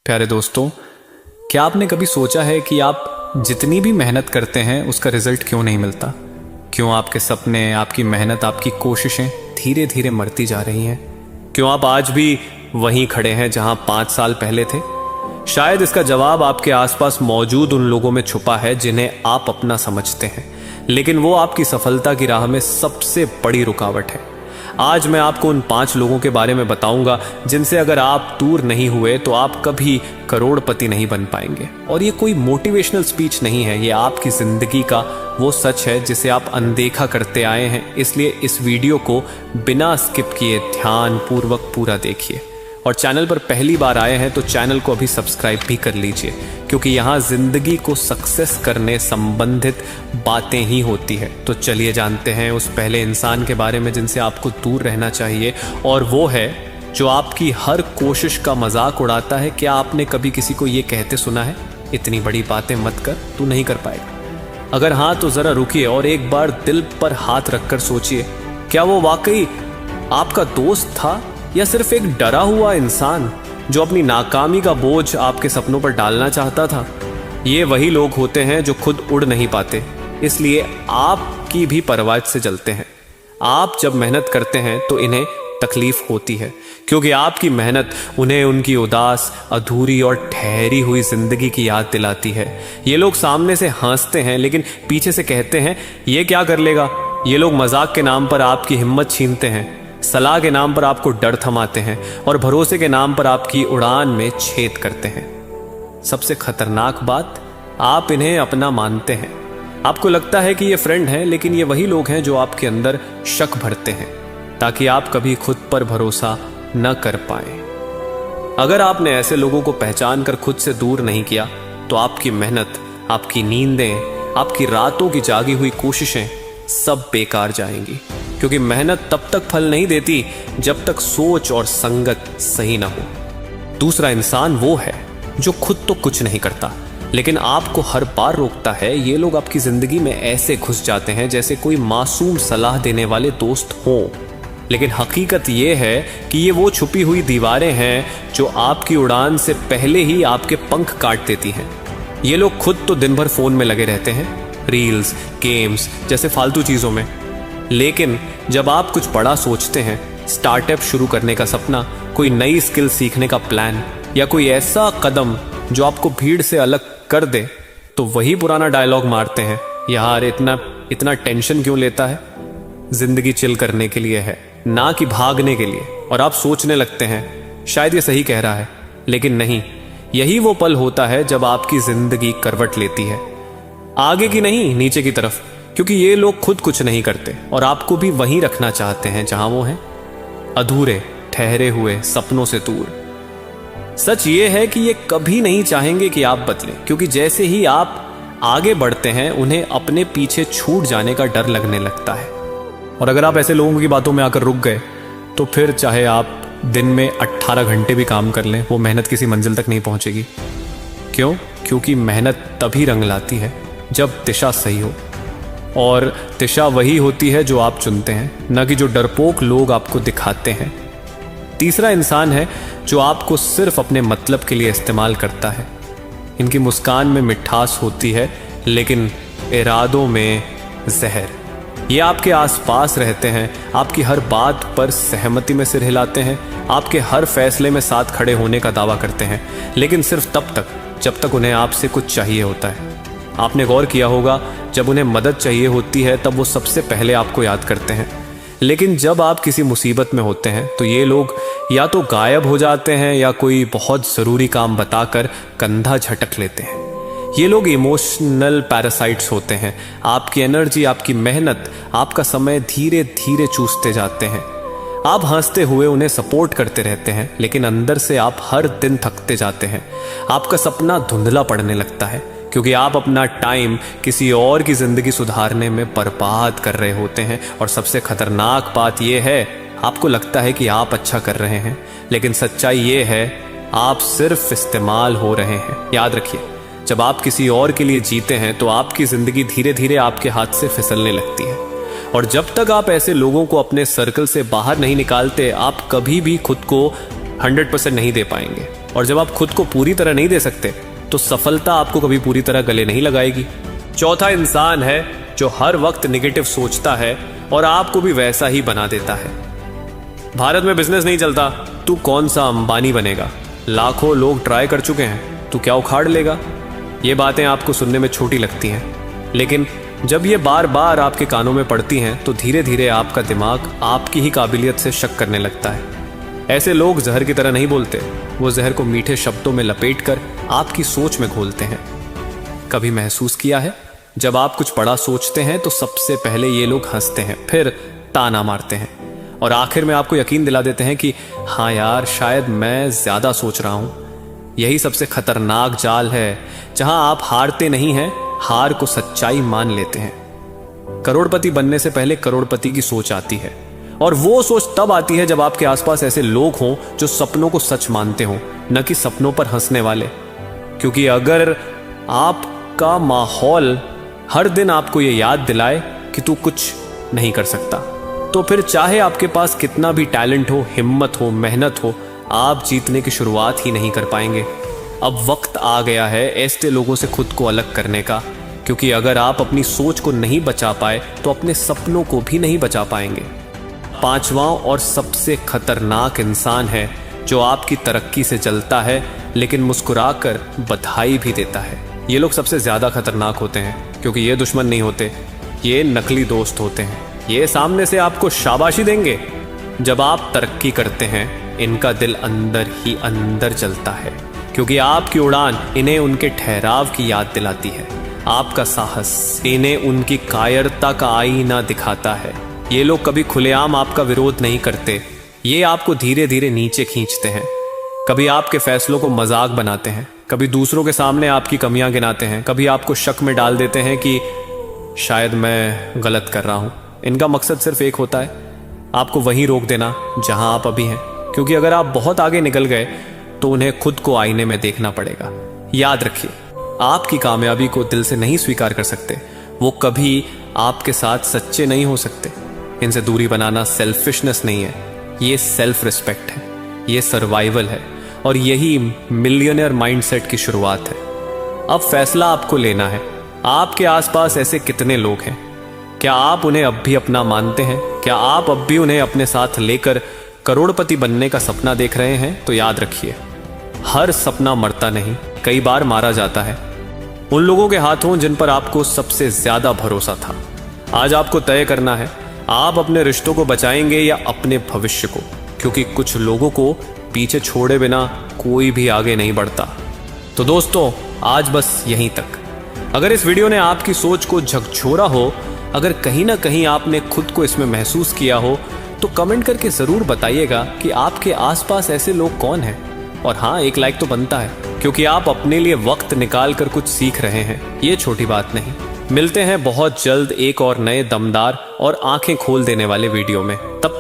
प्यारे दोस्तों, क्या आपने कभी सोचा है कि आप जितनी भी मेहनत करते हैं उसका रिजल्ट क्यों नहीं मिलता? क्यों आपके सपने, आपकी मेहनत, आपकी कोशिशें धीरे धीरे मरती जा रही हैं? क्यों आप आज भी वहीं खड़े हैं जहां 5 साल पहले थे? शायद इसका जवाब आपके आसपास मौजूद उन लोगों में छुपा है जिन्हें आप अपना समझते हैं, लेकिन वो आपकी सफलता की राह में सबसे बड़ी रुकावट है। आज मैं आपको उन 5 लोगों के बारे में बताऊंगा जिनसे अगर आप दूर नहीं हुए तो आप कभी करोड़पति नहीं बन पाएंगे। और ये कोई मोटिवेशनल स्पीच नहीं है, ये आपकी जिंदगी का वो सच है जिसे आप अनदेखा करते आए हैं। इसलिए इस वीडियो को बिना स्किप किए ध्यान पूर्वक पूरा देखिए। और चैनल पर पहली बार आए हैं तो चैनल को अभी सब्सक्राइब भी कर लीजिए, क्योंकि यहाँ जिंदगी को सक्सेस करने संबंधित बातें ही होती है। तो चलिए जानते हैं उस पहले इंसान के बारे में जिनसे आपको दूर रहना चाहिए, और वो है जो आपकी हर कोशिश का मजाक उड़ाता है। क्या आपने कभी किसी को ये कहते सुना है, इतनी बड़ी बातें मत कर, तू नहीं कर पाएगा? अगर हाँ तो जरा रुकिए और एक बार दिल पर हाथ रखकर सोचिए, क्या वो वाकई आपका दोस्त था या सिर्फ एक डरा हुआ इंसान जो अपनी नाकामी का बोझ आपके सपनों पर डालना चाहता था? ये वही लोग होते हैं जो खुद उड़ नहीं पाते, इसलिए आपकी भी परवाज़ से जलते हैं। आप जब मेहनत करते हैं तो इन्हें तकलीफ होती है, क्योंकि आपकी मेहनत उन्हें उनकी उदास, अधूरी और ठहरी हुई जिंदगी की याद दिलाती है। ये लोग सामने से हंसते हैं लेकिन पीछे से कहते हैं ये क्या कर लेगा। ये लोग मजाक के नाम पर आपकी हिम्मत छीनते हैं, सलाह के नाम पर आपको डर थमाते हैं और भरोसे के नाम पर आपकी उड़ान में छेद करते हैं। सबसे खतरनाक बात, आप इन्हें अपना मानते हैं। आपको लगता है कि ये फ्रेंड हैं, लेकिन ये वही लोग हैं जो आपके अंदर शक भरते हैं ताकि आप कभी खुद पर भरोसा न कर पाए। अगर आपने ऐसे लोगों को पहचान कर खुद से दूर नहीं किया तो आपकी मेहनत, आपकी नींदें, आपकी रातों की जागी हुई कोशिशें सब बेकार जाएंगी, क्योंकि मेहनत तब तक फल नहीं देती जब तक सोच और संगत सही ना हो। दूसरा इंसान वो है जो खुद तो कुछ नहीं करता लेकिन आपको हर बार रोकता है। ये लोग आपकी जिंदगी में ऐसे घुस जाते हैं जैसे कोई मासूम सलाह देने वाले दोस्त हों, लेकिन हकीकत ये है कि ये वो छुपी हुई दीवारें हैं जो आपकी उड़ान से पहले ही आपके पंख काट देती हैं। ये लोग खुद तो दिन भर फोन में लगे रहते हैं, रील्स, गेम्स जैसे फालतू चीजों में, लेकिन जब आप कुछ बड़ा सोचते हैं, स्टार्टअप शुरू करने का सपना, कोई नई स्किल सीखने का प्लान या कोई ऐसा कदम जो आपको भीड़ से अलग कर दे, तो वही पुराना डायलॉग मारते हैं, यार इतना टेंशन क्यों लेता है? जिंदगी चिल करने के लिए है, ना कि भागने के लिए। और आप सोचने लगते हैं शायद ये सही कह रहा है, लेकिन नहीं, यही वो पल होता है जब आपकी जिंदगी करवट लेती है, आगे की नहीं नीचे की तरफ, क्योंकि ये लोग खुद कुछ नहीं करते और आपको भी वहीं रखना चाहते हैं जहां वो हैं, अधूरे, ठहरे हुए सपनों से दूर। सच ये है कि ये कभी नहीं चाहेंगे कि आप बदलें, क्योंकि जैसे ही आप आगे बढ़ते हैं उन्हें अपने पीछे छूट जाने का डर लगने लगता है। और अगर आप ऐसे लोगों की बातों में आकर रुक गए तो फिर चाहे आप दिन में 18 घंटे भी काम कर लें, वो मेहनत किसी मंजिल तक नहीं पहुंचेगी। क्यों? क्योंकि मेहनत तभी रंग लाती है जब दिशा सही हो, और दिशा वही होती है जो आप चुनते हैं, न कि जो डरपोक लोग आपको दिखाते हैं। तीसरा इंसान है जो आपको सिर्फ अपने मतलब के लिए इस्तेमाल करता है। इनकी मुस्कान में मिठास होती है लेकिन इरादों में जहर। ये आपके आसपास रहते हैं, आपकी हर बात पर सहमति में सिर हिलाते हैं, आपके हर फैसले में साथ खड़े होने का दावा करते हैं, लेकिन सिर्फ तब तक जब तक उन्हें आपसे कुछ चाहिए होता है। आपने गौर किया होगा, जब उन्हें मदद चाहिए होती है तब वो सबसे पहले आपको याद करते हैं, लेकिन जब आप किसी मुसीबत में होते हैं तो ये लोग या तो गायब हो जाते हैं या कोई बहुत ज़रूरी काम बताकर कंधा झटक लेते हैं। ये लोग इमोशनल पैरासाइट्स होते हैं, आपकी एनर्जी, आपकी मेहनत, आपका समय धीरे धीरे चूसते जाते हैं। आप हंसते हुए उन्हें सपोर्ट करते रहते हैं, लेकिन अंदर से आप हर दिन थकते जाते हैं। आपका सपना धुंधला पड़ने लगता है, क्योंकि आप अपना टाइम किसी और की जिंदगी सुधारने में बर्बाद कर रहे होते हैं। और सबसे खतरनाक बात यह है, आपको लगता है कि आप अच्छा कर रहे हैं, लेकिन सच्चाई ये है आप सिर्फ इस्तेमाल हो रहे हैं। याद रखिए, जब आप किसी और के लिए जीते हैं तो आपकी जिंदगी धीरे धीरे आपके हाथ से फिसलने लगती है। और जब तक आप ऐसे लोगों को अपने सर्कल से बाहर नहीं निकालते, आप कभी भी खुद को 100% नहीं दे पाएंगे। और जब आप खुद को पूरी तरह नहीं दे सकते तो सफलता आपको कभी पूरी तरह गले नहीं लगाएगी। चौथा इंसान है जो हर वक्त नेगेटिव सोचता है और आपको भी वैसा ही बना देता है। भारत में बिजनेस नहीं चलता, तू कौन सा अंबानी बनेगा, लाखों लोग ट्राई कर चुके हैं, तू क्या उखाड़ लेगा। ये बातें आपको सुनने में छोटी लगती हैं, लेकिन जब ये बार बार आपके कानों में पड़ती हैं तो धीरे धीरे आपका दिमाग आपकी ही काबिलियत से शक करने लगता है। ऐसे लोग जहर की तरह नहीं बोलते, वो जहर को मीठे शब्दों में लपेटकर आपकी सोच में घोलते हैं। कभी महसूस किया है, जब आप कुछ बड़ा सोचते हैं तो सबसे पहले ये लोग हंसते हैं, फिर ताना मारते हैं और आखिर में आपको यकीन दिला देते हैं कि हाँ यार, शायद मैं ज्यादा सोच रहा हूं। यही सबसे खतरनाक जाल है, जहां आप हारते नहीं हैं, हार को सच्चाई मान लेते हैं। करोड़पति बनने से पहले करोड़पति की सोच आती है, और वो सोच तब आती है जब आपके आसपास ऐसे लोग हों जो सपनों को सच मानते हों, न कि सपनों पर हंसने वाले। क्योंकि अगर आपका माहौल हर दिन आपको ये याद दिलाए कि तू कुछ नहीं कर सकता, तो फिर चाहे आपके पास कितना भी टैलेंट हो, हिम्मत हो, मेहनत हो, आप जीतने की शुरुआत ही नहीं कर पाएंगे। अब वक्त आ गया है ऐसे लोगों से खुद को अलग करने का, क्योंकि अगर आप अपनी सोच को नहीं बचा पाए तो अपने सपनों को भी नहीं बचा पाएंगे। पांचवा और सबसे खतरनाक इंसान है जो आपकी तरक्की से जलता है लेकिन मुस्कुराकर बधाई भी देता है। ये लोग सबसे ज्यादा खतरनाक होते हैं, क्योंकि ये दुश्मन नहीं होते, ये नकली दोस्त होते हैं। ये सामने से आपको शाबाशी देंगे जब आप तरक्की करते हैं, इनका दिल अंदर ही अंदर जलता है, क्योंकि आपकी उड़ान इन्हें उनके ठहराव की याद दिलाती है। आपका साहस इन्हें उनकी कायरता का आईना दिखाता है। ये लोग कभी खुलेआम आपका विरोध नहीं करते, ये आपको धीरे धीरे नीचे खींचते हैं। कभी आपके फैसलों को मजाक बनाते हैं, कभी दूसरों के सामने आपकी कमियां गिनाते हैं, कभी आपको शक में डाल देते हैं कि शायद मैं गलत कर रहा हूं। इनका मकसद सिर्फ एक होता है, आपको वहीं रोक देना जहां आप अभी हैं, क्योंकि अगर आप बहुत आगे निकल गए तो उन्हें खुद को आईने में देखना पड़ेगा। याद रखिए, आपकी कामयाबी को दिल से नहीं स्वीकार कर सकते, वो कभी आपके साथ सच्चे नहीं हो सकते। इनसे दूरी बनाना सेल्फिशनेस नहीं है, ये सेल्फ रिस्पेक्ट है, ये सर्वाइवल है, और यही मिलियनियर माइंडसेट की शुरुआत है। अब फैसला आपको लेना है। आपके आसपास ऐसे कितने लोग हैं? क्या आप उन्हें अब भी अपना मानते हैं? क्या आप अब भी उन्हें अपने साथ लेकर करोड़पति बनने का सपना देख रहे हैं? तो याद रखिए, हर सपना मरता नहीं, कई बार मारा जाता है उन लोगों के हाथों जिन पर आपको सबसे ज्यादा भरोसा था। आज आपको तय करना है, आप अपने रिश्तों को बचाएंगे या अपने भविष्य को, क्योंकि कुछ लोगों को पीछे छोड़े बिना कोई भी आगे नहीं बढ़ता। तो दोस्तों, आज बस यहीं तक। अगर इस वीडियो ने आपकी सोच को झकझोरा हो, अगर कहीं ना कहीं आपने खुद को इसमें महसूस किया हो, तो कमेंट करके जरूर बताइएगा कि आपके आसपास ऐसे लोग कौन हैं। और हाँ, एक लाइक तो बनता है, क्योंकि आप अपने लिए वक्त निकाल कर कुछ सीख रहे हैं, ये छोटी बात नहीं। मिलते हैं बहुत जल्द एक और नए दमदार और आंखें खोल देने वाले वीडियो में। तब तक